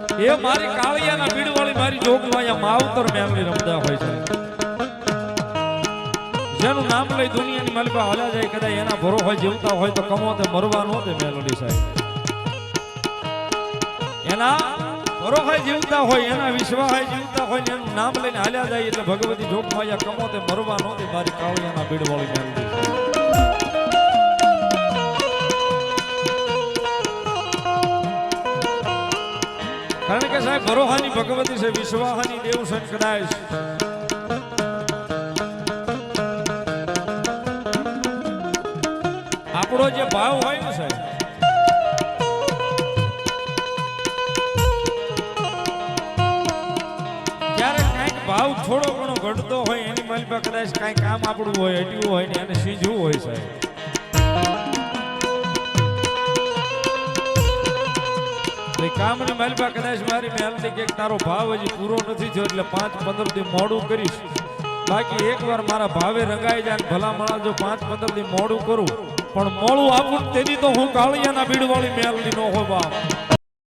એ મારી કાળિયાના બીડવાળી મારી જોગમાયા માવતર મેમરી રમતા હોય છે, જેનું નામ લઈ દુનિયાની માલિકા હાલ્યા જાય, કદાચ એના ભરો હોય જીવતા હોય તો કમો તે મરવા નો દે મેલોડી સાહેબ. એના ભરો હોય જીવતા હોય, એના વિશ્વાસ હોય જીવતા હોય ને એનું નામ લઈને હાલ્યા જાય એટલે ભગવતી જોગમાયા કમો તે મરવા નો દે મારી કાળિયાના બીડવાળી મેલોડી સાહેબ. કારણ કે સાહેબ ભરોહાની ભગવતી છે, વિશ્વાહાની દેવ છે, કદાચ આપણો જે ભાવ હોય ને સાહેબ, ત્યારે કઈક ભાવ થોડો ઘણો ઘટતો હોય એની માલિકા કદાચ કઈ કામ આપણું હોય, અટ્યું હોય ને એને સીઝવું હોય સાહેબ. કામની માલિકા કદાચ મારી મેલની કે તારો ભાવ હજી પૂરો નથી થયો એટલે 5-15 દી મોડું કરીશ, બાકી એકવાર મારા ભાવે રંગાઈ જાય ભલા માણા જો 5-15 દી મોડું કરું પણ મોડું આપું તેથી તો હું કાળિયાના બીડવાળી મેલની નો હોય બાપ.